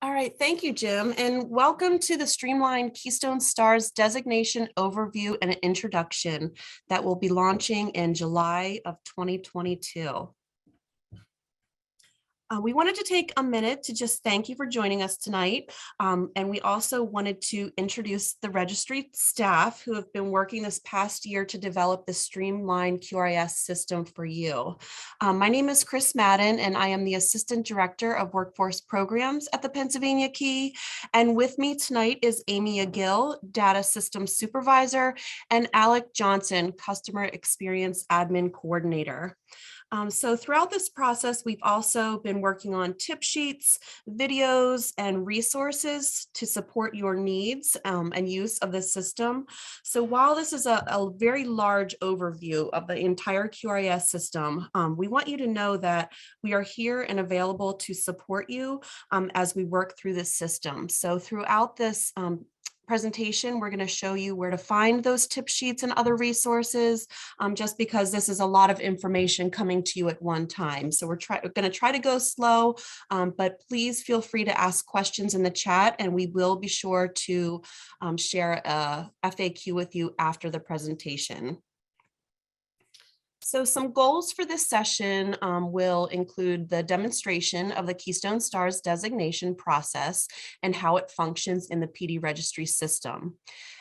All right, thank you, Jim, and welcome to the Streamlined Keystone Stars Designation Overview and Introduction that will be launching in July of 2022. We wanted to take a minute to just thank you for joining us tonight. And we also wanted to introduce the registry staff who have been working this past year to develop the streamlined QRIS system for you. My name is Chris Madden, and I am the Assistant Director of Workforce Programs at the Pennsylvania Key. And with me tonight is Amy Agill, Data Systems Supervisor, and Alec Johnson, Customer Experience Admin Coordinator. So throughout this process, we've also been working on tip sheets, videos, and resources to support your needs and use of the system. So while this is a very large overview of the entire QRIS system, we want you to know that we are here and available to support you as we work through this system. So throughout this presentation, we're going to show you where to find those tip sheets and other resources, just because this is a lot of information coming to you at one time. So we're going to try to go slow, but please feel free to ask questions in the chat, and we will be sure to share a FAQ with you after the presentation. So some goals for this session will include the demonstration of the Keystone Stars designation process and how it functions in the PD registry system.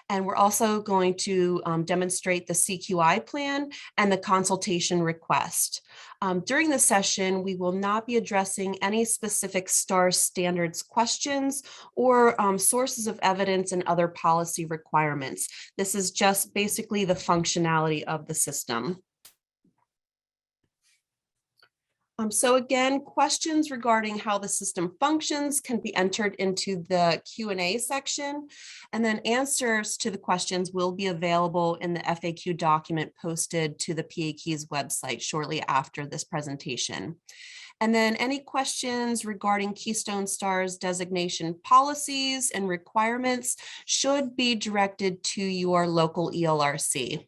And we're also going to demonstrate the CQI plan and the consultation request. During the session, we will not be addressing any specific STARS standards questions or sources of evidence and other policy requirements. This is just basically the functionality of the system. So again, questions regarding how the system functions can be entered into the Q&A section, and then answers to the questions will be available in the FAQ document posted to the PA Keys website shortly after this presentation. And then any questions regarding Keystone Stars designation policies and requirements should be directed to your local ELRC.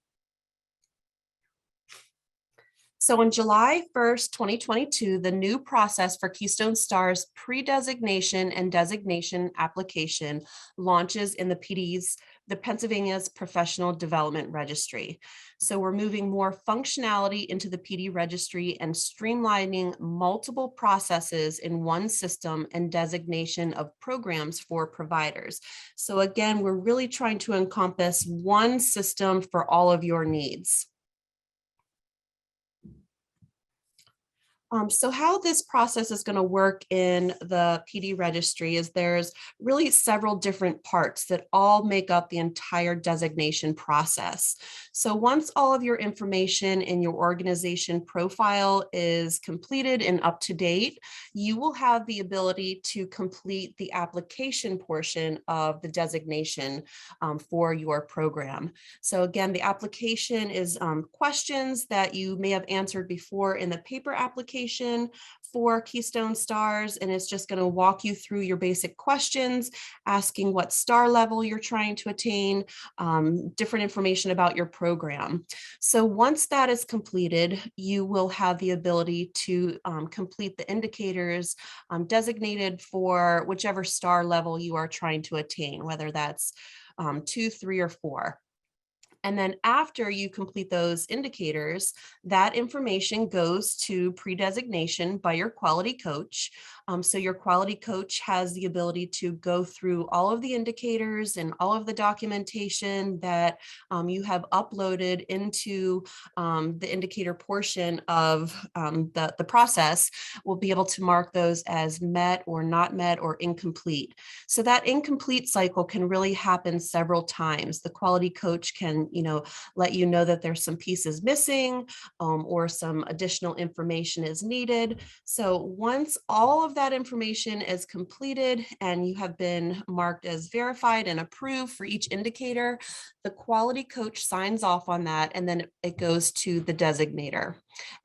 So on July 1st, 2022, the new process for Keystone Stars pre-designation and designation application launches in the Pennsylvania's Professional Development Registry. So we're moving more functionality into the PD registry and streamlining multiple processes in one system and designation of programs for providers. So again, we're really trying to encompass one system for all of your needs. So how this process is going to work in the PD registry is there's really several different parts that all make up the entire designation process. So once all of your information in your organization profile is completed and up to date, you will have the ability to complete the application portion of the designation for your program. So again, the application is questions that you may have answered before in the paper application for Keystone Stars, and it's just going to walk you through your basic questions, asking what star level you're trying to attain, different information about your program. So once that is completed, you will have the ability to complete the indicators designated for whichever star level you are trying to attain, whether that's 2, 3, or 4. And then after you complete those indicators, that information goes to pre-designation by your quality coach. So your quality coach has the ability to go through all of the indicators and all of the documentation that you have uploaded into the indicator portion of the process. Will be able to mark those as met or not met or incomplete. So that incomplete cycle can really happen several times. The quality coach can let you know that there's some pieces missing or some additional information is needed. So once all of that information is completed and you have been marked as verified and approved for each indicator, the quality coach signs off on that, and then it goes to the designator.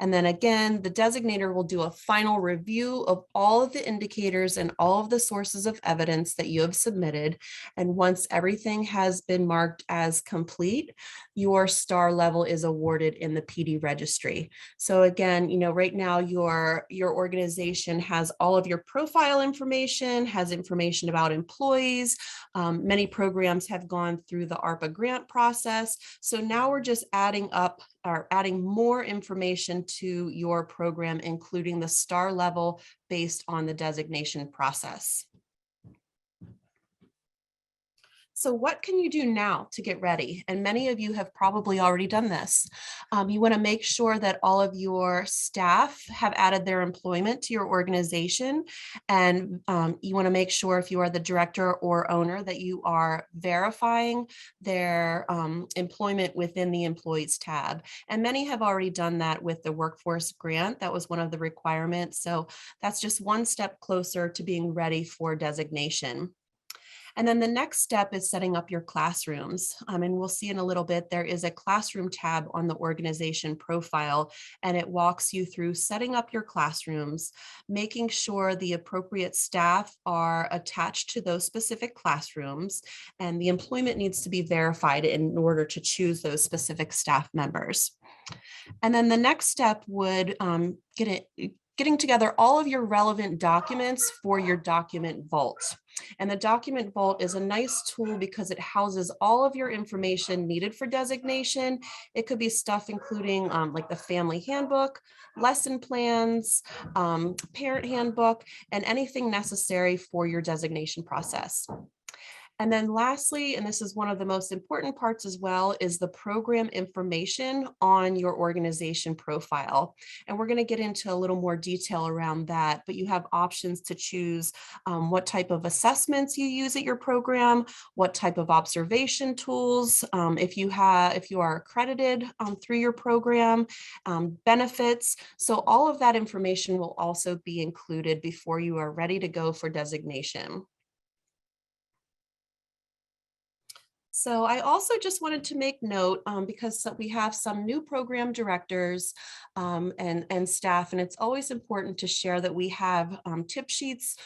And then again, the designator will do a final review of all of the indicators and all of the sources of evidence that you have submitted. And once everything has been marked as complete, your star level is awarded in the PD registry. So again, right now your organization has all of your profile information, has information about employees. Many programs have gone through the ARPA grant process. So now we're just adding more information to your program, including the star level based on the designation process. So what can you do now to get ready? And many of you have probably already done this. You want to make sure that all of your staff have added their employment to your organization. And you want to make sure, if you are the director or owner, that you are verifying their employment within the employees tab. And many have already done that with the workforce grant. That was one of the requirements. So that's just one step closer to being ready for designation. And then the next step is setting up your classrooms. And we'll see in a little bit, there is a classroom tab on the organization profile, and it walks you through setting up your classrooms, making sure the appropriate staff are attached to those specific classrooms, and the employment needs to be verified in order to choose those specific staff members. And then the next step would getting together all of your relevant documents for your document vault. And the document vault is a nice tool because it houses all of your information needed for designation. It could be stuff including like the family handbook, lesson plans, parent handbook, and anything necessary for your designation process. And then lastly, and this is one of the most important parts as well, is the program information on your organization profile. And we're going to get into a little more detail around that, but you have options to choose what type of assessments you use at your program, what type of observation tools, if you are accredited through your program, benefits. So all of that information will also be included before you are ready to go for designation. So I also just wanted to make note, because we have some new program directors and staff, and it's always important to share that we have tip sheets.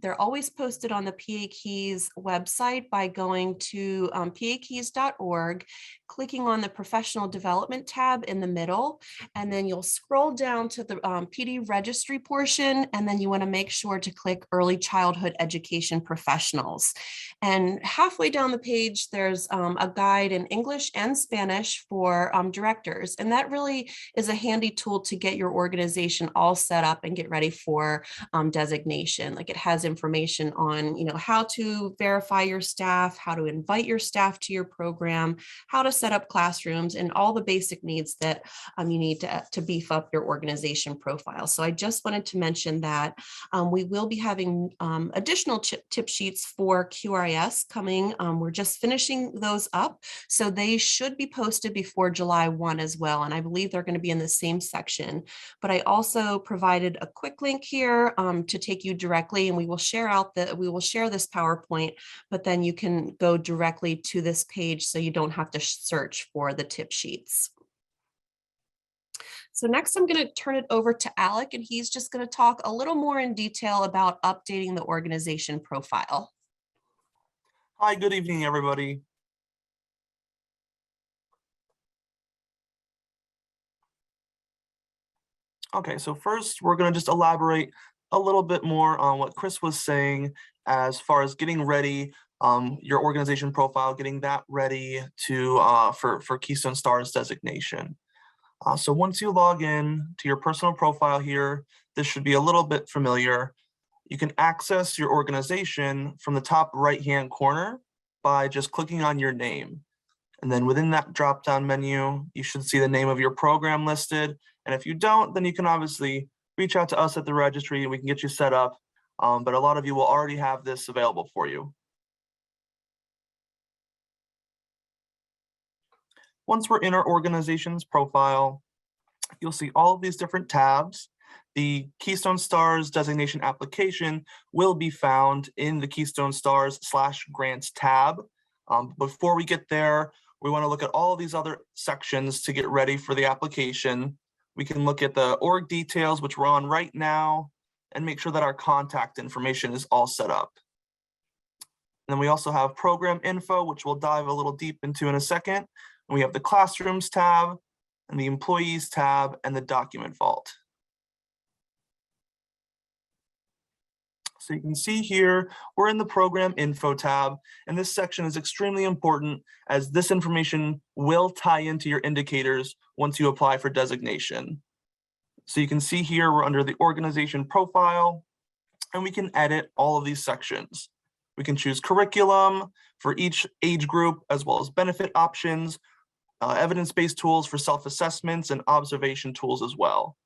They're always posted on the PA Keys website by going to pakeys.org, clicking on the professional development tab in the middle, and then you'll scroll down to the PD registry portion, and then you want to make sure to click early childhood education professionals. And halfway down the page, there's a guide in English and Spanish for directors. And that really is a handy tool to get your organization all set up and get ready for designation. Like, it has information on, how to verify your staff, how to invite your staff to your program, how to set up classrooms, and all the basic needs that you need to beef up your organization profile. So I just wanted to mention that we will be having additional tip sheets for QRIS coming. We're just finishing those up, so they should be posted before July 1 as well. And I believe they're going to be in the same section. But I also provided a quick link here to take you directly, and we will share this PowerPoint, but then you can go directly to this page so you don't have to search for the tip sheets. So next I'm going to turn it over to Alec, and he's just going to talk a little more in detail about updating the organization profile. Hi, good evening, everybody. Okay, so first we're going to just elaborate a little bit more on what Chris was saying as far as getting ready, your organization profile, getting that ready to for Keystone Stars designation. So once you log in to your personal profile here, this should be a little bit familiar. You can access your organization from the top right-hand corner by just clicking on your name. And then within that drop-down menu, you should see the name of your program listed. And if you don't, then you can obviously reach out to us at the registry and we can get you set up. But a lot of you will already have this available for you. Once we're in our organization's profile, you'll see all of these different tabs. The Keystone Stars designation application will be found in the Keystone Stars /grants tab. Before we get there, we want to look at all of these other sections to get ready for the application. We can look at the org details, which we're on right now, and make sure that our contact information is all set up. And then we also have program info, which we'll dive a little deep into in a second. And we have the classrooms tab and the employees tab and the document vault. So you can see here, we're in the program info tab, and this section is extremely important as this information will tie into your indicators once you apply for designation. So you can see here, we're under the organization profile, and we can edit all of these sections. We can choose curriculum for each age group, as well as benefit options, evidence-based tools for self-assessments, and observation tools as well.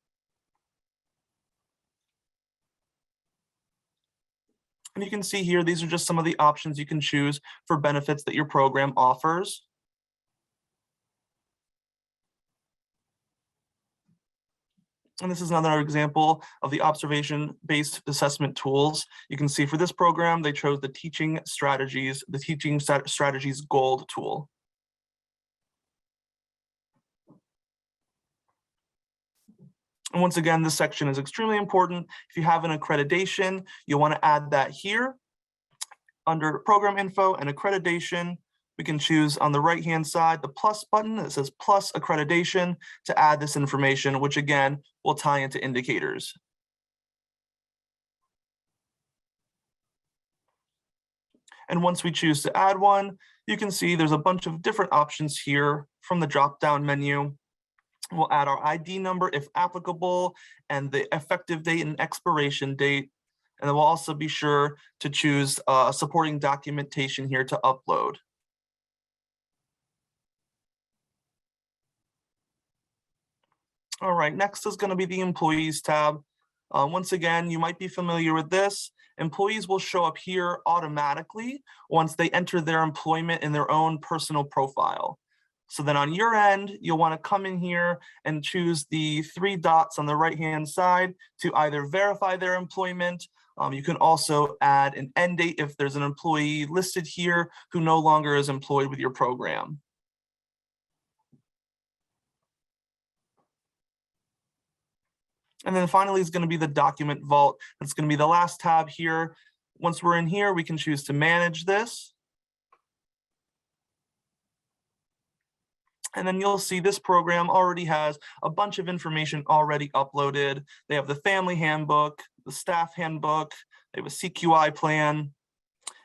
And you can see here, these are just some of the options you can choose for benefits that your program offers. And this is another example of the observation-based assessment tools. You can see for this program, they chose the Teaching Strategies Gold tool. And once again, this section is extremely important. If you have an accreditation, you'll want to add that here. Under program info and accreditation, we can choose on the right-hand side the plus button that says plus accreditation to add this information, which again will tie into indicators. And once we choose to add one, you can see there's a bunch of different options here from the drop-down menu. We'll add our ID number if applicable and the effective date and expiration date. And then we'll also be sure to choose supporting documentation here to upload. All right, next is going to be the Employees tab. Once again, you might be familiar with this. Employees will show up here automatically once they enter their employment in their own personal profile. So then on your end, you'll want to come in here and choose the 3 dots on the right-hand side to either verify their employment. You can also add an end date if there's an employee listed here who no longer is employed with your program. And then finally is going to be the document vault. That's going to be the last tab here. Once we're in here, we can choose to manage this. And then you'll see this program already has a bunch of information already uploaded. They have the family handbook, the staff handbook, they have a CQI plan,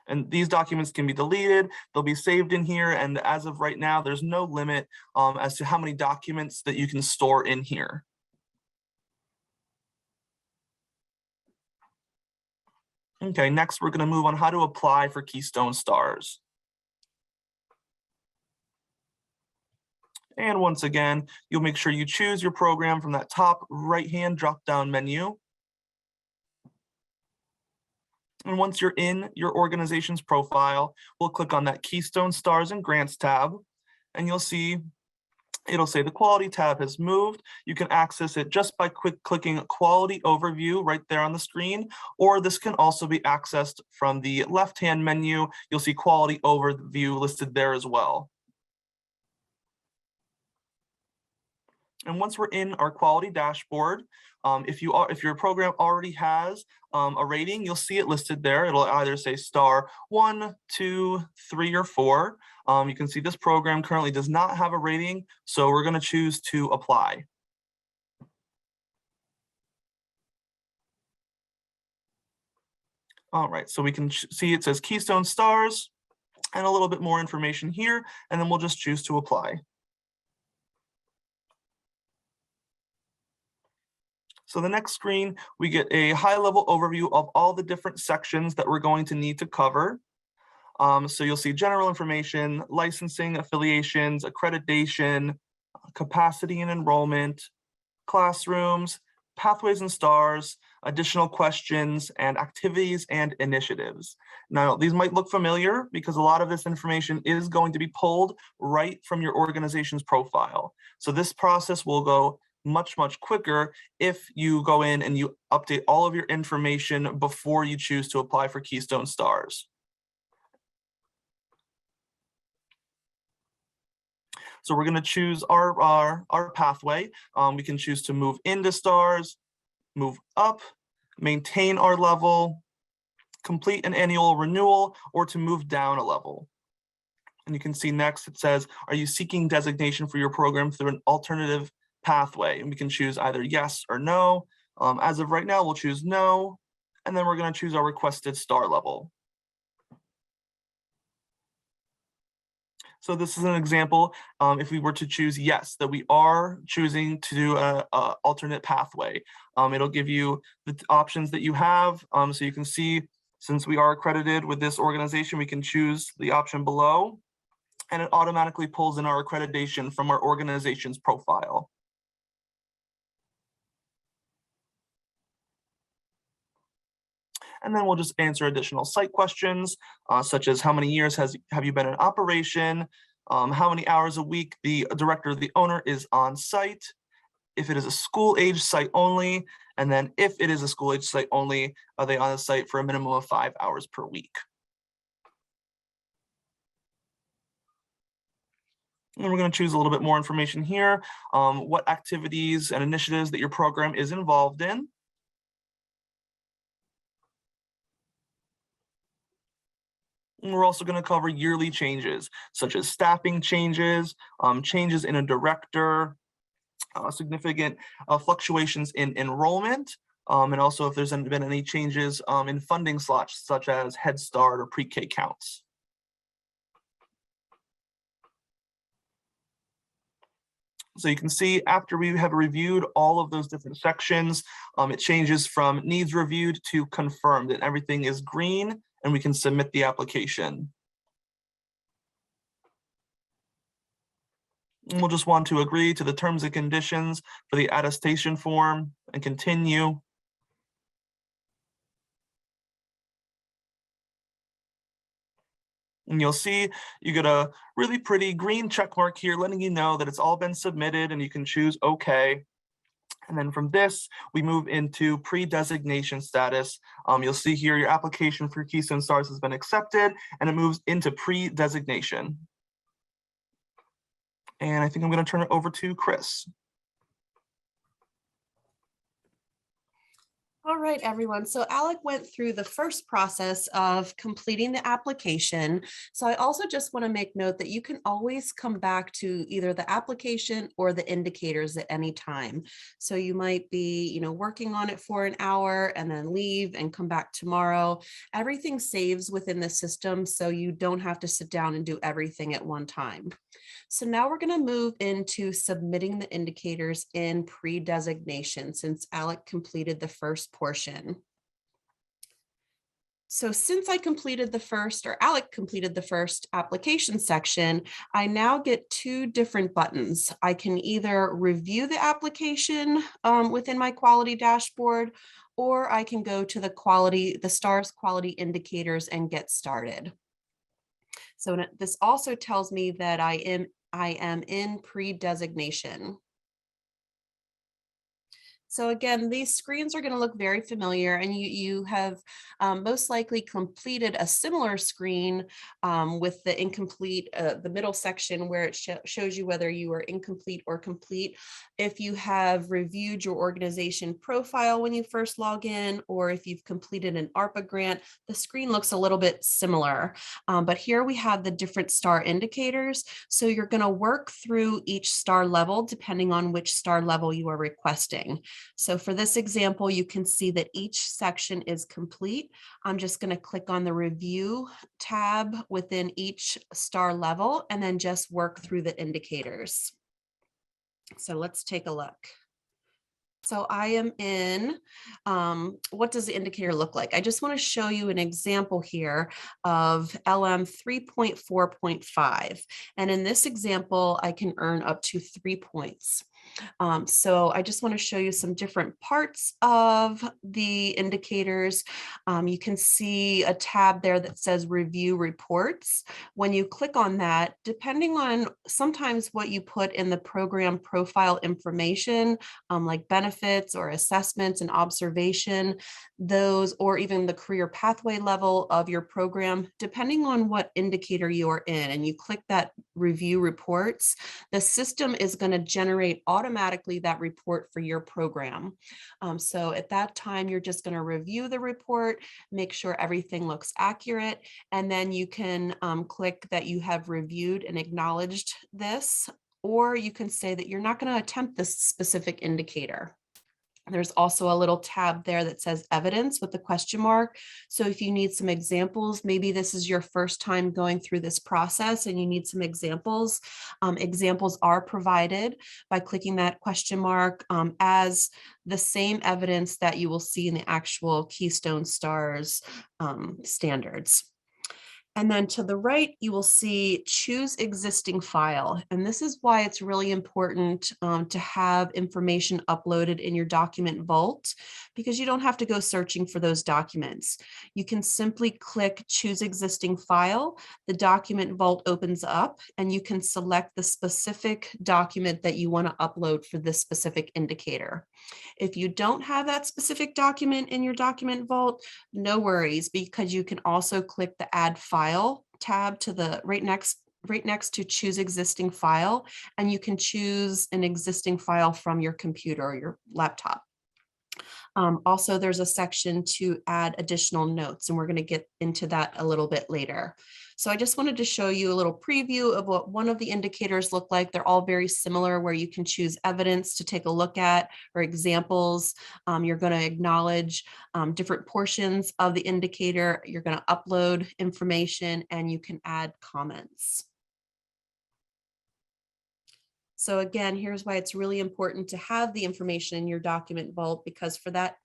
and these documents can be deleted. They'll be saved in here. And as of right now, there's no limit as to how many documents that you can store in here. Okay, next we're going to move on how to apply for Keystone Stars. And once again, you'll make sure you choose your program from that top right-hand drop-down menu. And once you're in your organization's profile, we'll click on that Keystone Stars and Grants tab, and you'll see it'll say the Quality tab has moved. You can access it just by clicking Quality Overview right there on the screen, or this can also be accessed from the left-hand menu. You'll see Quality Overview listed there as well. And once we're in our quality dashboard, if your program already has a rating, you'll see it listed there. It'll either say star 1, 2, 3, or 4. You can see this program currently does not have a rating, so we're going to choose to apply. All right, so we can see it says Keystone Stars and a little bit more information here, and then we'll just choose to apply. So the next screen, we get a high-level overview of all the different sections that we're going to need to cover. So you'll see general information, licensing, affiliations, accreditation, capacity and enrollment, classrooms, pathways and stars, additional questions, and activities and initiatives. Now, these might look familiar because a lot of this information is going to be pulled right from your organization's profile. So this process will go much quicker if you go in and you update all of your information before you choose to apply for Keystone Stars. So we're going to choose our pathway. We can choose to move into stars, move up, maintain our level, complete an annual renewal, or to move down a level. And you can see next it says, are you seeking designation for your program through an alternative pathway? And we can choose either yes or no. As of right now, we'll choose no, and then we're going to choose our requested star level. So this is an example, if we were to choose yes, that we are choosing to do a alternate pathway. It'll give you the options that you have. So you can see, since we are accredited with this organization, we can choose the option below, and it automatically pulls in our accreditation from our organization's profile. And then we'll just answer additional site questions, such as how many years have you been in operation, how many hours a week the director or the owner is on site, if it is a school age site only, and then if it is a school age site only, are they on the site for a minimum of 5 hours per week? And we're going to choose a little bit more information here, what activities and initiatives that your program is involved in. And we're also going to cover yearly changes, such as staffing changes, changes in a director, significant fluctuations in enrollment, and also if there's been any changes in funding slots, such as Head Start or pre-K counts. So you can see after we have reviewed all of those different sections, it changes from needs reviewed to confirmed, and everything is green, and we can submit the application. And we'll just want to agree to the terms and conditions for the attestation form and continue. And you'll see you get a really pretty green check mark here letting you know that it's all been submitted, and you can choose OK. And then from this, we move into pre-designation status. You'll see here your application for Keystone Stars has been accepted, and it moves into pre-designation. And I think I'm going to turn it over to Chris. All right, everyone. So Alec went through the first process of completing the application. So I also just want to make note that you can always come back to either the application or the indicators at any time. So you might be, working on it for an hour and then leave and come back tomorrow. Everything saves within the system, so you don't have to sit down and do everything at one time. So now we're going to move into submitting the indicators in pre-designation, since Alec completed the first portion. So since Alec completed the first application section, I now get two different buttons. I can either review the application within my quality dashboard, or I can go to the STARS quality indicators and get started. So this also tells me that I am in pre-designation. So again, these screens are going to look very familiar, and you have most likely completed a similar screen with the incomplete, the middle section where it shows you whether you are incomplete or complete. If you have reviewed your organization profile when you first log in, or if you've completed an ARPA grant, the screen looks a little bit similar. But here we have the different star indicators. So you're going to work through each star level depending on which star level you are requesting. So for this example, you can see that each section is complete. I'm just going to click on the review tab within each star level and then just work through the indicators. So let's take a look. So I am in, what does the indicator look like? I just want to show you an example here of LM 3.4.5. And in this example, I can earn up to 3 points. So I just want to show you some different parts of the indicators. You can see a tab there that says review reports. When you click on that, depending on sometimes what you put in the program profile information, like benefits or assessments and observation, those, or even the career pathway level of your program, depending on what indicator you are in, and you click that review reports, the system is going to generate automatically that report for your program. So at that time, you're just going to review the report, make sure everything looks accurate, and then you can click that you have reviewed and acknowledged this, or you can say that you're not going to attempt this specific indicator. There's also a little tab there that says evidence with the question mark. So if you need some examples, maybe this is your first time going through this process and you need some examples. Examples are provided by clicking that question mark as the same evidence that you will see in the actual Keystone STARS standards. And then to the right, you will see choose existing file. And this is why it's really important to have information uploaded in your document vault, because you don't have to go searching for those documents. You can simply click choose existing file. The document vault opens up and you can select the specific document that you want to upload for this specific indicator. If you don't have that specific document in your document vault, no worries, because you can also click the add file tab to the right next to choose existing file, and you can choose an existing file from your computer or your laptop. Also, there's a section to add additional notes, and we're going to get into that a little bit later. So I just wanted to show you a little preview of what one of the indicators look like. They're all very similar, where you can choose evidence to take a look at or examples. You're going to acknowledge different portions of the indicator. You're going to upload information and you can add comments. So again, here's why it's really important to have the information in your document vault, because for that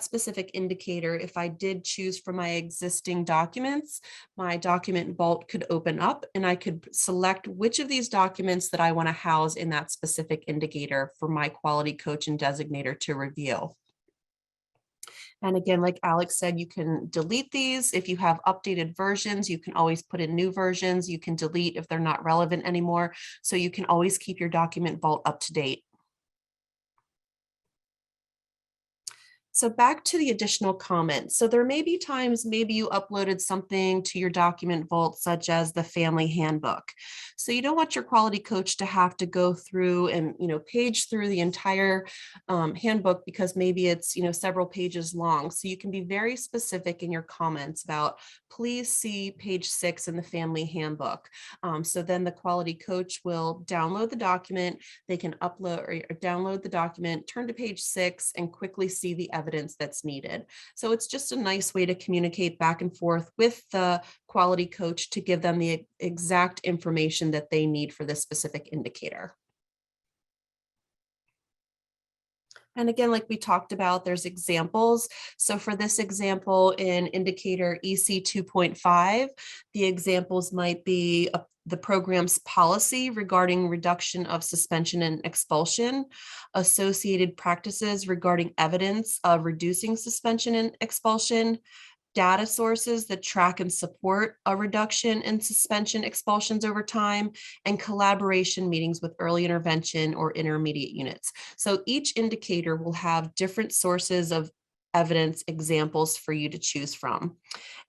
specific indicator, if I did choose from my existing documents, my document vault could open up and I could select which of these documents that I want to house in that specific indicator for my quality coach and designator to review. And again, like Alex said, you can delete these. If you have updated versions, you can always put in new versions. You can delete if they're not relevant anymore. So you can always keep your document vault up to date. So back to the additional comments. So there may be times maybe you uploaded something to your document vault, such as the family handbook. So you don't want your quality coach to have to go through and page through the entire handbook, because maybe it's several pages long. So you can be very specific in your comments about, please see page 6 in the family handbook. So then the quality coach will download the document. They can upload or download the document, turn to page 6, and quickly see the evidence that's needed. So it's just a nice way to communicate back and forth with the quality coach to give them the exact information that they need for this specific indicator. And again, like we talked about, there's examples. So for this example in indicator EC 2.5, the examples might be the program's policy regarding reduction of suspension and expulsion, associated practices regarding evidence of reducing suspension and expulsion, data sources that track and support a reduction in suspension expulsions over time, and collaboration meetings with early intervention or intermediate units. So each indicator will have different sources of evidence examples for you to choose from.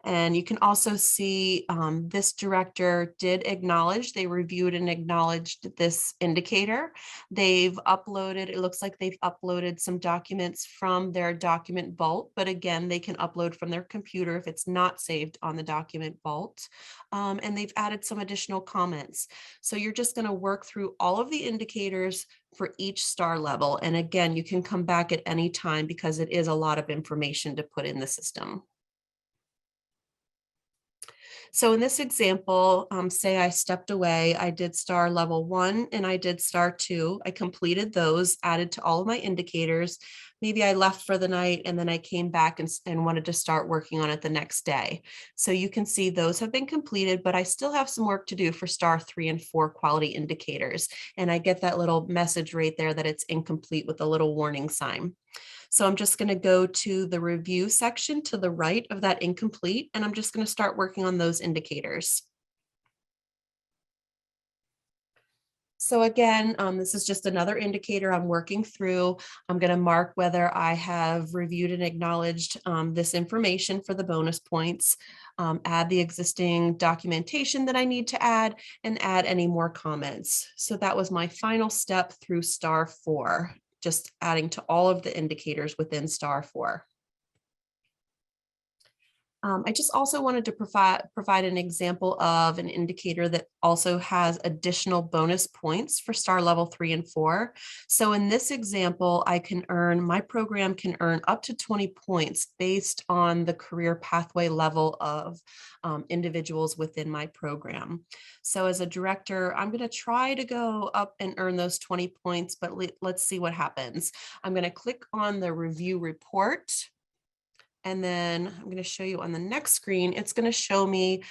And you can also see this director did acknowledge, they reviewed and acknowledged this indicator. They've uploaded, it looks like they've uploaded some documents from their document vault, but again, they can upload from their computer if it's not saved on the document vault. And they've added some additional comments. So you're just going to work through all of the indicators for each star level. And again, you can come back at any time because it is a lot of information to put in the system. So in this example, say I stepped away, I did star level 1 and I did star 2. I completed those, added to all of my indicators. Maybe I left for the night and then I came back and wanted to start working on it the next day. So you can see those have been completed, but I still have some work to do for star 3 and 4 quality indicators. And I get that little message right there that it's incomplete with a little warning sign. So I'm just going to go to the review section to the right of that incomplete, and I'm just going to start working on those indicators. So again, this is just another indicator I'm working through. I'm going to mark whether I have reviewed and acknowledged this information for the bonus points, add the existing documentation that I need to add, and add any more comments. So that was my final step through star 4, just adding to all of the indicators within star 4. I just also wanted to provide an example of an indicator that also has additional bonus points for star level 3 and 4. So in this example, my program can earn up to 20 points based on the career pathway level of individuals within my program. So as a director, I'm going to try to go up and earn those 20 points, but let's see what happens. I'm going to click on the review report. And then I'm going to show you on the next screen, it's going to show me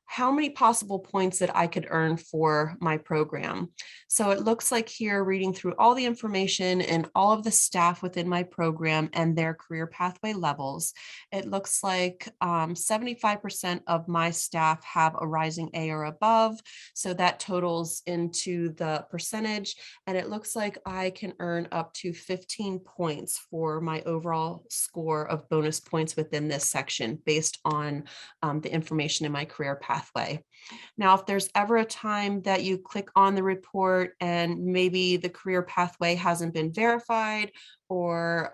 how many possible points that I could earn for my program. So it looks like here, reading through all the information and all of the staff within my program and their career pathway levels, it looks like 75% of my staff have a rising A or above. So that totals into the percentage. And it looks like I can earn up to 15 points for my overall score of bonus points within this section based on the information in my career pathway. Now, if there's ever a time that you click on the report and maybe the career pathway hasn't been verified, or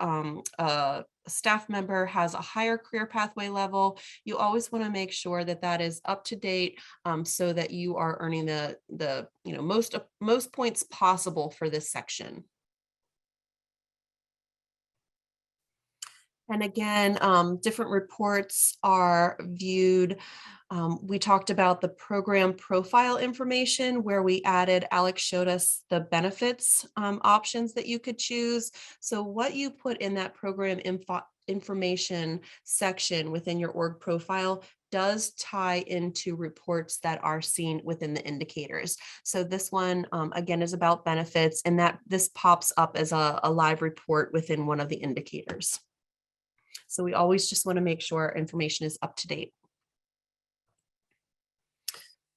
a staff member has a higher career pathway level, you always want to make sure that that is up to date, so that you are earning the most points possible for this section. And again, different reports are viewed. We talked about the program profile information where Alex showed us the benefits options that you could choose. So what you put in that program information section within your org profile does tie into reports that are seen within the indicators. So this one, again, is about benefits, and that this pops up as a live report within one of the indicators. So we always just want to make sure our information is up to date.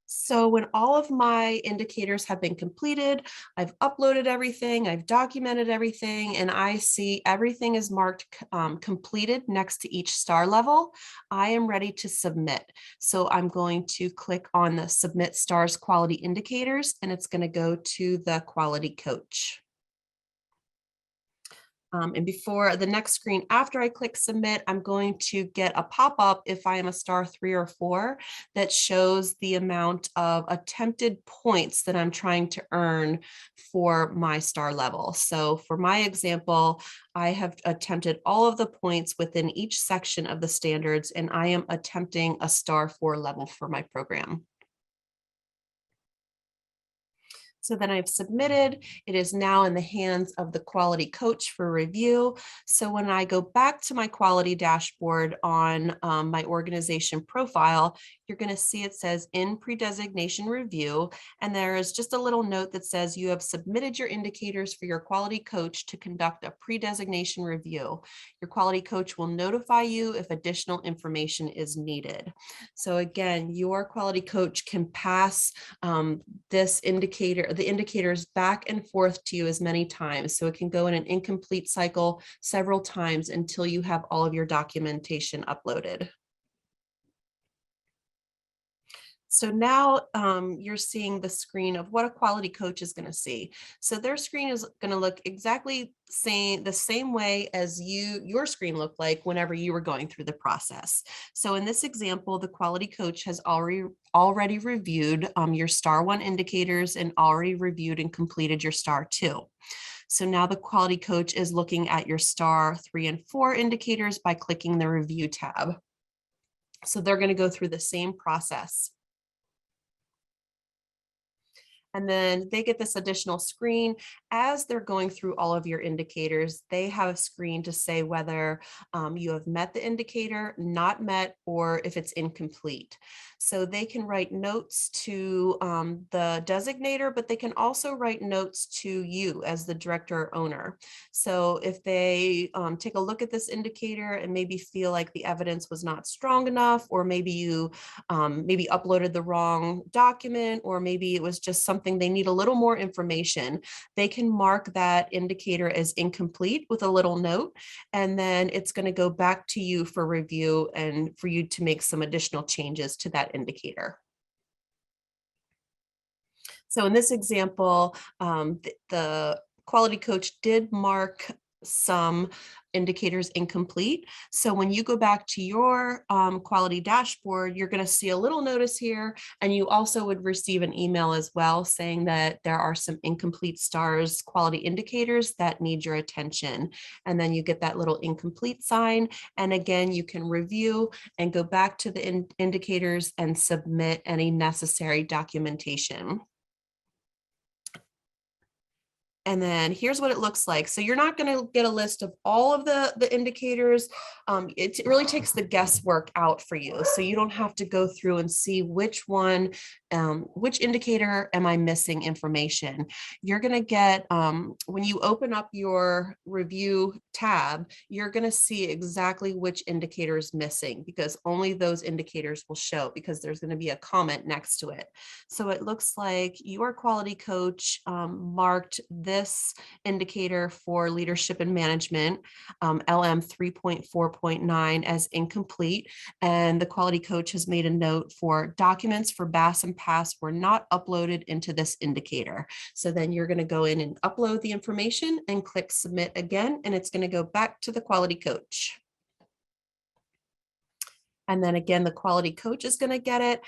So when all of my indicators have been completed, I've uploaded everything, I've documented everything, and I see everything is marked completed next to each star level, I am ready to submit. So I'm going to click on the Submit Stars Quality Indicators, and it's going to go to the quality coach. And before the next screen, after I click submit, I'm going to get a pop-up if I am a star 3 or 4 that shows the amount of attempted points that I'm trying to earn for my star level. So for my example, I have attempted all of the points within each section of the standards, and I am attempting a star 4 level for my program. So then I've submitted. It is now in the hands of the quality coach for review. So when I go back to my quality dashboard on my organization profile, you're going to see it says in pre-designation review. And there is just a little note that says you have submitted your indicators for your quality coach to conduct a pre-designation review. Your quality coach will notify you if additional information is needed. So again, your quality coach can pass the indicators back and forth to you as many times. So it can go in an incomplete cycle several times until you have all of your documentation uploaded. So now you're seeing the screen of what a quality coach is going to see. So their screen is going to look exactly the same way as your screen looked like whenever you were going through the process. So in this example, the quality coach has already reviewed your star 1 indicators and already reviewed and completed your star 2. So now the quality coach is looking at your star 3 and 4 indicators by clicking the review tab. So they're going to go through the same process. And then they get this additional screen as they're going through all of your indicators. They have a screen to say whether you have met the indicator, not met, or if it's incomplete. So they can write notes to the designator, but they can also write notes to you as the director or owner. So if they take a look at this indicator and maybe feel like the evidence was not strong enough, or maybe you maybe uploaded the wrong document, or maybe it was just something they need a little more information, they can mark that indicator as incomplete with a little note, and then it's going to go back to you for review and for you to make some additional changes to that indicator. So in this example, the quality coach did mark some indicators incomplete. So when you go back to your quality dashboard, you're going to see a little notice here, and you also would receive an email as well saying that there are some incomplete stars quality indicators that need your attention. And then you get that little incomplete sign. And again, you can review and go back to the indicators and submit any necessary documentation. And then here's what it looks like. So you're not going to get a list of all of the indicators. It really takes the guesswork out for you. So you don't have to go through and see which one, which indicator am I missing information. You're going to get, when you open up your review tab, you're going to see exactly which indicator is missing, because only those indicators will show, because there's going to be a comment next to it. So it looks like your quality coach marked this indicator for leadership and management, LM 3.4.9, as incomplete. And the quality coach has made a note for documents for BAS and PASS were not uploaded into this indicator. So then you're going to go in and upload the information and click submit again, and it's going to go back to the quality coach. And then again, the quality coach is going to get it.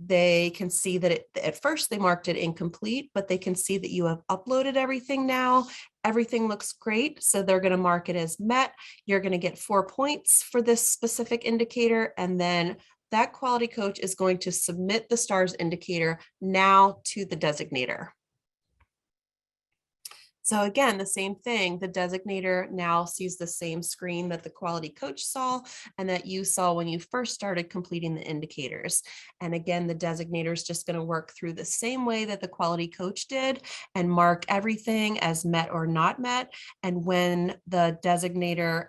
They can see that at first they marked it incomplete, but they can see that you have uploaded everything now. Everything looks great. So they're going to mark it as met. You're going to get 4 points for this specific indicator. And then that quality coach is going to submit the stars indicator now to the designator. So again, the same thing, the designator now sees the same screen that the quality coach saw and that you saw when you first started completing the indicators. And again, the designator is just going to work through the same way that the quality coach did and mark everything as met or not met. And when the designator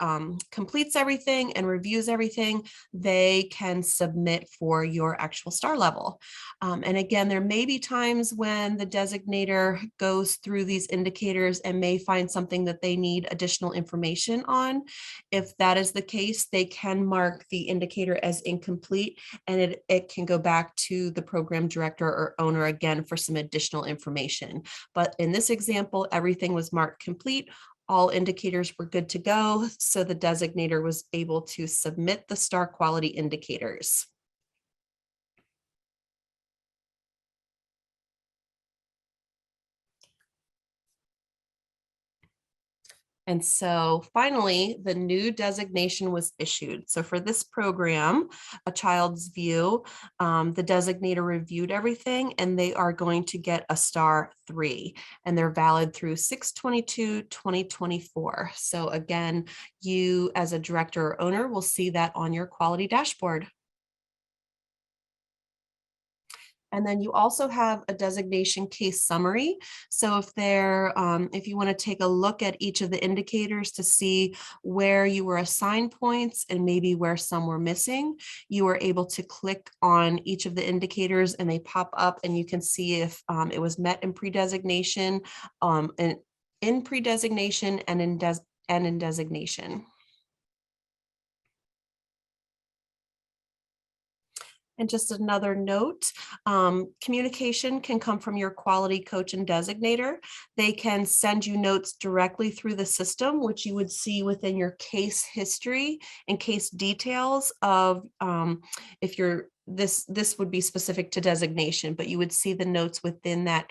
completes everything and reviews everything, they can submit for your actual star level. And again, there may be times when the designator goes through these indicators and may find something that they need additional information on. If that is the case, they can mark the indicator as incomplete, and it can go back to the program director or owner again for some additional information. But in this example, everything was marked complete. All indicators were good to go, so the designator was able to submit the star quality indicators. And so finally, the new designation was issued. So for this program, A Child's View, the designator reviewed everything and they are going to get a star 3, and they're valid through 6/22/2024. So again, you as a director or owner will see that on your quality dashboard. And then you also have a designation case summary. So if you want to take a look at each of the indicators to see where you were assigned points and maybe where some were missing, you are able to click on each of the indicators and they pop up, and you can see if it was met in pre-designation, and in pre-designation and in designation. And just another note, communication can come from your quality coach and designator. They can send you notes directly through the system, which you would see within your case history and case details of if you're this would be specific to designation, but you would see the notes within that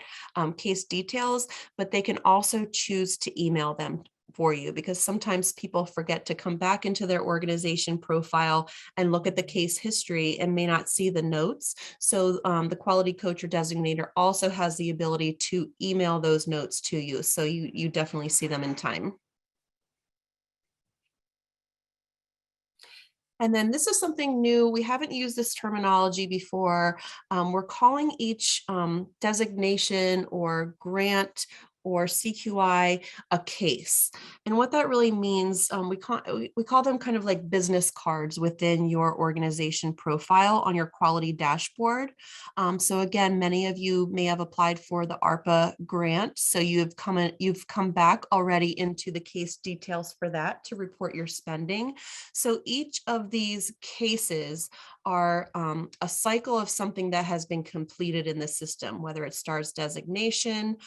case details, but they can also choose to email them for you, because sometimes people forget to come back into their organization profile and look at the case history and may not see the notes. So the quality coach or designator also has the ability to email those notes to you. So you definitely see them in time. And then this is something new. We haven't used this terminology before. We're calling each designation or grant or CQI a case. And what that really means, we call them kind of like business cards within your organization profile on your quality dashboard. So again, many of you may have applied for the ARPA grant. So you've come back already into the case details for that to report your spending. So each of these cases are a cycle of something that has been completed in the system, whether it's STARS designation,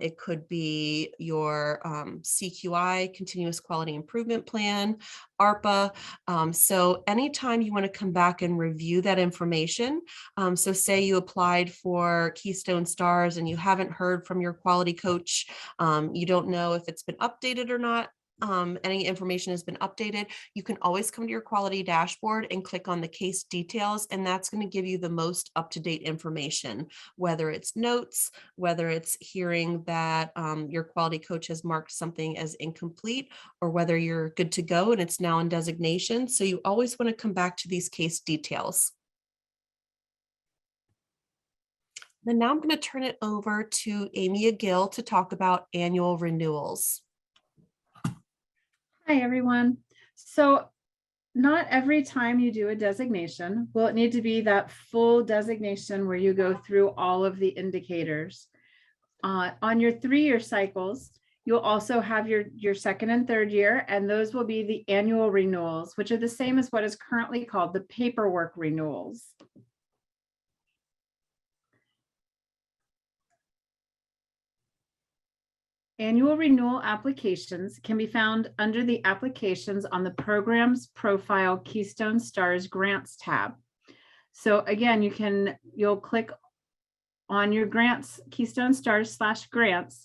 it could be your CQI, Continuous Quality Improvement Plan, ARPA. So anytime you want to come back and review that information, so say you applied for Keystone STARS and you haven't heard from your quality coach, you don't know if it's been updated or not, any information has been updated, you can always come to your quality dashboard and click on the case details, and that's going to give you the most up-to-date information, whether it's notes, whether it's hearing that your quality coach has marked something as incomplete, or whether you're good to go and it's now in designation. So you always want to come back to these case details. Then now I'm going to turn it over to Amy Agill to talk about annual renewals. Hi, everyone. So not every time you do a designation will it need to be that full designation where you go through all of the indicators. On your 3-year cycles, you'll also have your second and third year, and those will be the annual renewals, which are the same as what is currently called the paperwork renewals. Annual renewal applications can be found under the applications on the Programs Profile Keystone STARS Grants tab. So again, you'll click on your grants, Keystone STARS /grants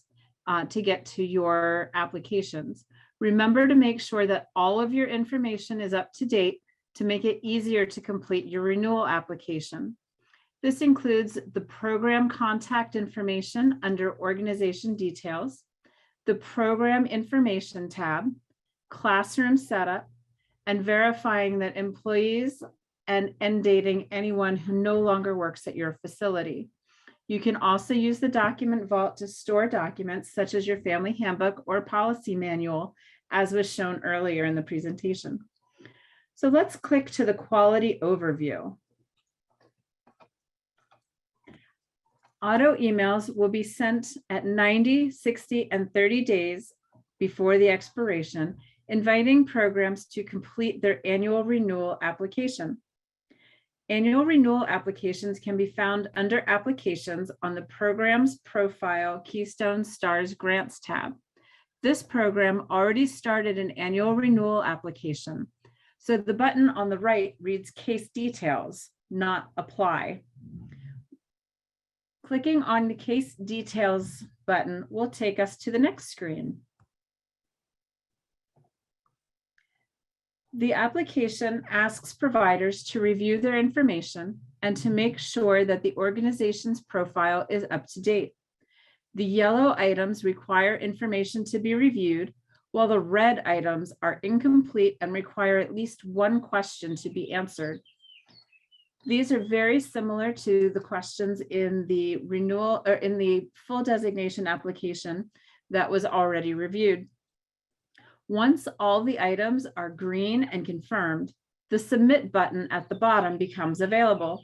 to get to your applications. Remember to make sure that all of your information is up to date to make it easier to complete your renewal application. This includes the program contact information under organization details, the program information tab, classroom setup, and verifying that employees and end dating anyone who no longer works at your facility. You can also use the document vault to store documents such as your family handbook or policy manual, as was shown earlier in the presentation. So let's click to the quality overview. Auto emails will be sent at 90, 60, and 30 days before the expiration, inviting programs to complete their annual renewal application. Annual renewal applications can be found under Applications on the Programs Profile Keystone STARS Grants tab. This program already started an annual renewal application, so the button on the right reads Case Details, not Apply. Clicking on the Case Details button will take us to the next screen. The application asks providers to review their information and to make sure that the organization's profile is up to date. The yellow items require information to be reviewed, while the red items are incomplete and require at least one question to be answered. These are very similar to the questions in the renewal or in the full designation application that was already reviewed. Once all the items are green and confirmed, the submit button at the bottom becomes available.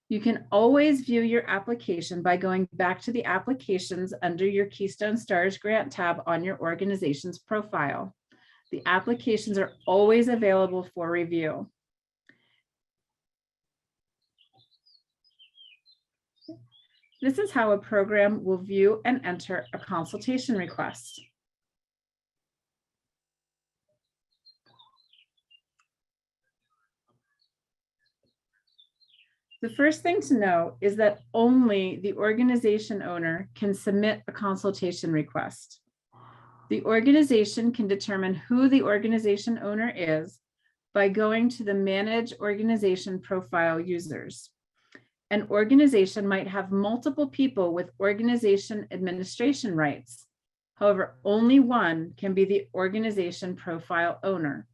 You can always view your application by going back to the applications under your Keystone STARS grant tab on your organization's profile. The applications are always available for review. This is how a program will view and enter a consultation request. The first thing to know is that only the organization owner can submit a consultation request. The organization can determine who the organization owner is by going to the Manage Organization Profile users. An organization might have multiple people with organization administration rights. However, only one can be the organization profile owner.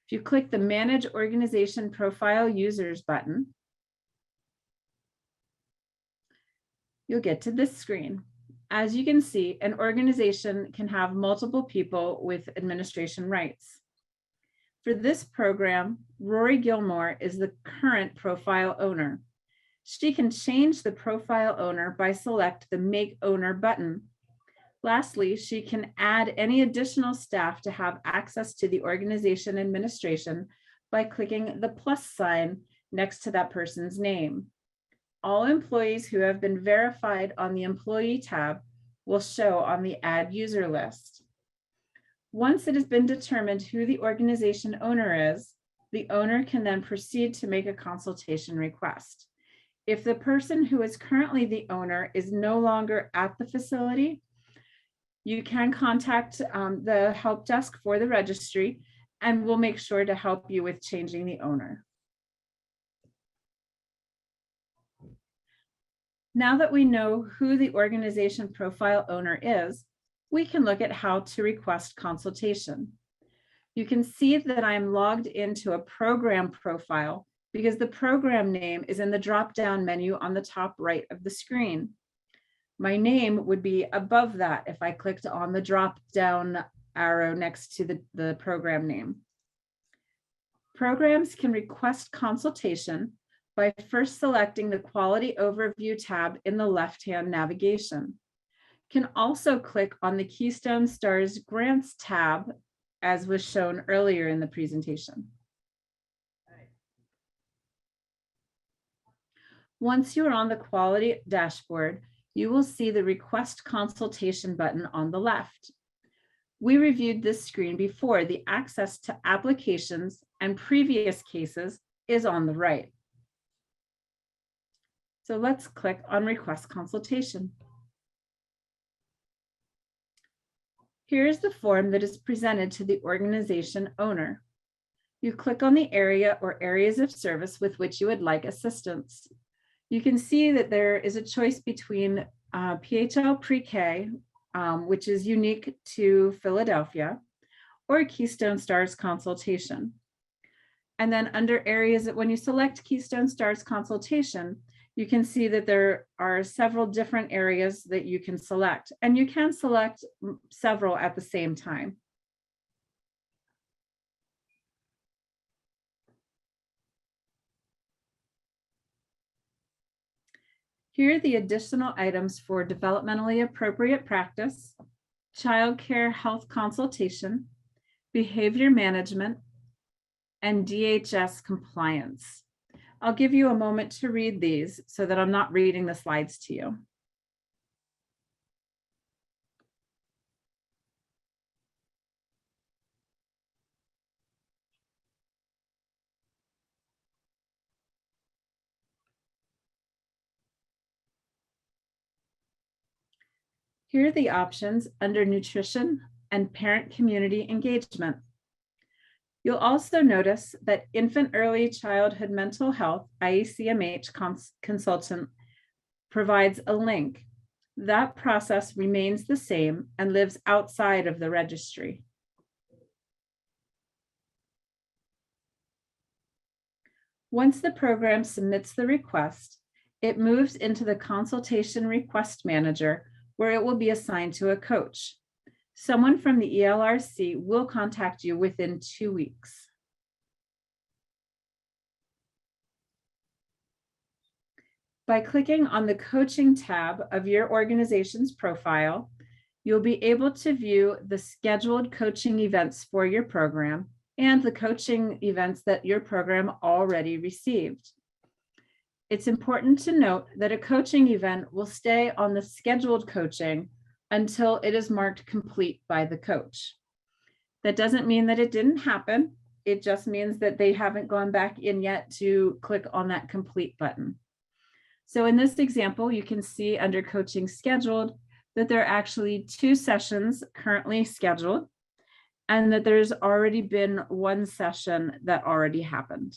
If you click the Manage Organization Profile Users button, you'll get to this screen. As you can see, an organization can have multiple people with administration rights. For this program, Rory Gilmore is the current profile owner. She can change the profile owner by select the Make Owner button. Lastly, she can add any additional staff to have access to the organization administration by clicking the plus sign next to that person's name. All employees who have been verified on the Employee tab will show on the Add User list. Once it has been determined who the organization owner is, the owner can then proceed to make a consultation request. If the person who is currently the owner is no longer at the facility, you can contact the help desk for the registry, and we'll make sure to help you with changing the owner. Now that we know who the organization profile owner is, we can look at how to request consultation. You can see that I am logged into a program profile because the program name is in the drop-down menu on the top right of the screen. My name would be above that if I clicked on the drop-down arrow next to the program name. Programs can request consultation by first selecting the Quality Overview tab in the left-hand navigation. You can also click on the Keystone Stars Grants tab, as was shown earlier in the presentation. Once you are on the quality dashboard, you will see the Request Consultation button on the left. We reviewed this screen before. The access to applications and previous cases is on the right. So let's click on Request Consultation. Here's the form that is presented to the organization owner. You click on the area or areas of service with which you would like assistance. You can see that there is a choice between PHL Pre-K, which is unique to Philadelphia, or Keystone Stars Consultation. And then under areas that when you select Keystone Stars Consultation, you can see that there are several different areas that you can select, and you can select several at the same time. Here are the additional items for developmentally appropriate practice, childcare health consultation, behavior management, and DHS compliance. I'll give you a moment to read these so that I'm not reading the slides to you. Here are the options under nutrition and parent community engagement. You'll also notice that Infant Early Childhood Mental Health IECMH consultant provides a link. That process remains the same and lives outside of the registry. Once the program submits the request, it moves into the Consultation Request Manager, where it will be assigned to a coach. Someone from the ELRC will contact you within 2 weeks. By clicking on the Coaching tab of your organization's profile, you'll be able to view the scheduled coaching events for your program and the coaching events that your program already received. It's important to note that a coaching event will stay on the scheduled coaching until it is marked complete by the coach. That doesn't mean that it didn't happen. It just means that they haven't gone back in yet to click on that complete button. So in this example, you can see under coaching scheduled, that there are actually 2 sessions currently scheduled, and that there's already been 1 session that already happened.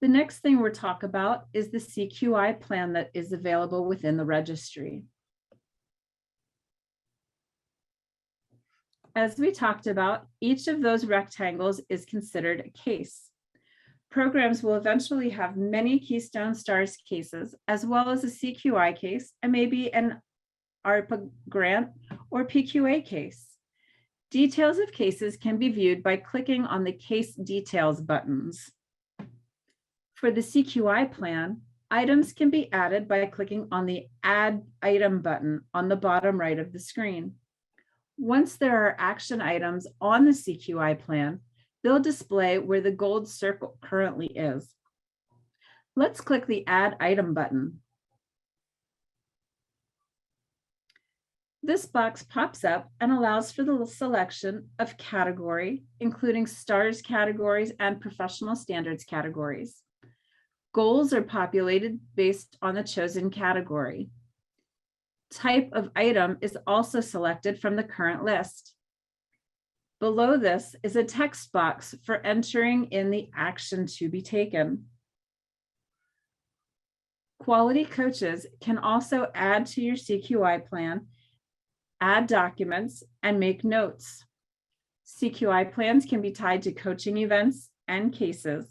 The next thing we'll talk about is the CQI plan that is available within the registry. As we talked about, each of those rectangles is considered a case. Programs will eventually have many Keystone Stars cases, as well as a CQI case and maybe an ARPA grant or PQA case. Details of cases can be viewed by clicking on the Case Details buttons. For the CQI plan, items can be added by clicking on the Add Item button on the bottom right of the screen. Once there are action items on the CQI plan, they'll display where the gold circle currently is. Let's click the Add Item button. This box pops up and allows for the selection of category, including STARS categories and professional standards categories. Goals are populated based on the chosen category. Type of item is also selected from the current list. Below this is a text box for entering in the action to be taken. Quality coaches can also add to your CQI plan, add documents, and make notes. CQI plans can be tied to coaching events and cases.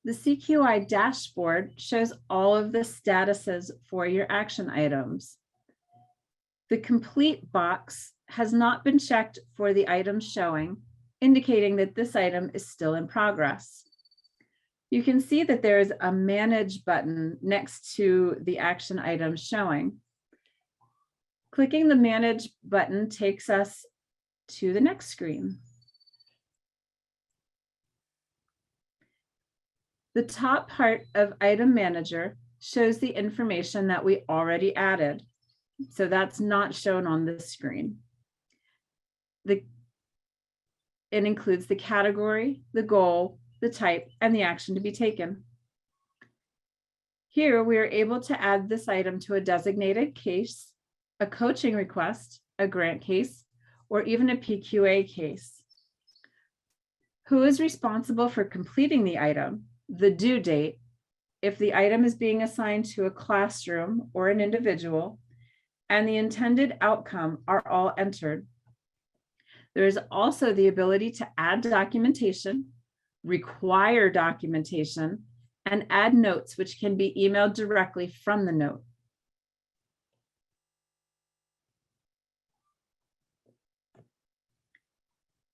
The CQI dashboard shows all of the statuses for your action items. The complete box has not been checked for the item showing, indicating that this item is still in progress. You can see that there is a Manage button next to the action item showing. Clicking the Manage button takes us to the next screen. The top part of Item Manager shows the information that we already added. So that's not shown on this screen. It includes the category, the goal, the type, and the action to be taken. Here we are able to add this item to a designated case, a coaching request, a grant case, or even a PQA case. Who is responsible for completing the item, the due date, if the item is being assigned to a classroom or an individual, and the intended outcome are all entered. There is also the ability to add documentation, require documentation, and add notes, which can be emailed directly from the note.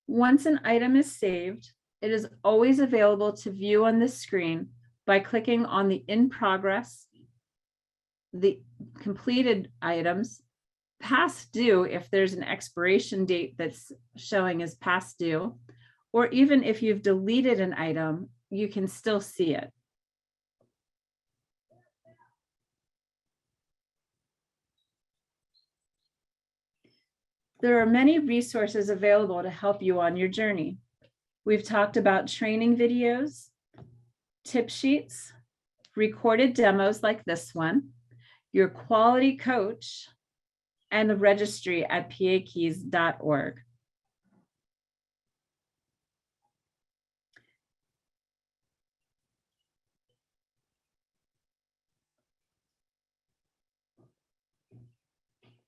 Once an item is saved, it is always available to view on this screen by clicking on the In Progress, the completed items, past due if there's an expiration date that's showing as past due, or even if you've deleted an item, you can still see it. There are many resources available to help you on your journey. We've talked about training videos, tip sheets, recorded demos like this one, your quality coach, and the registry at pakeys.org.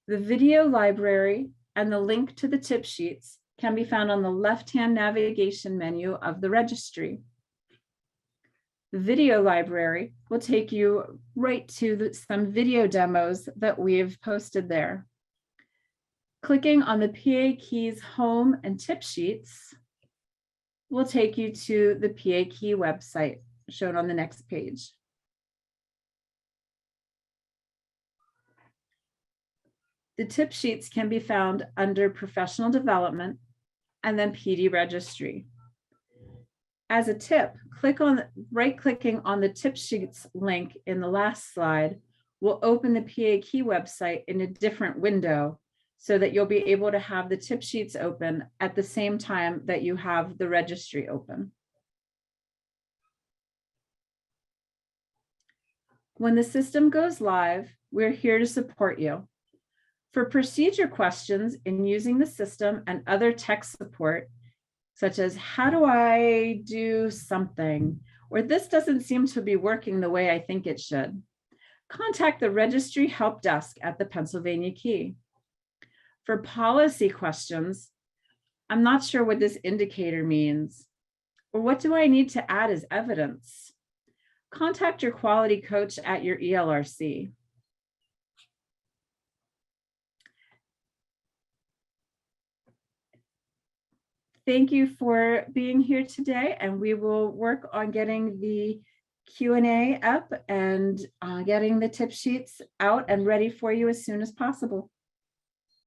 The video library and the link to the tip sheets can be found on the left-hand navigation menu of the registry. The video library will take you right to some video demos that we've posted there. Clicking on the PA Keys home and tip sheets will take you to the PA Key website shown on the next page. The tip sheets can be found under Professional Development and then PD Registry. As a tip, right-clicking on the tip sheets link in the last slide will open the PA Key website in a different window so that you'll be able to have the tip sheets open at the same time that you have the registry open. When the system goes live, we're here to support you. For procedure questions in using the system and other tech support, such as how do I do something, or this doesn't seem to be working the way I think it should, contact the Registry Help Desk at the Pennsylvania Key. For policy questions, I'm not sure what this indicator means, or what do I need to add as evidence? Contact your quality coach at your ELRC. Thank you for being here today, and we will work on getting the Q&A up and getting the tip sheets out and ready for you as soon as possible.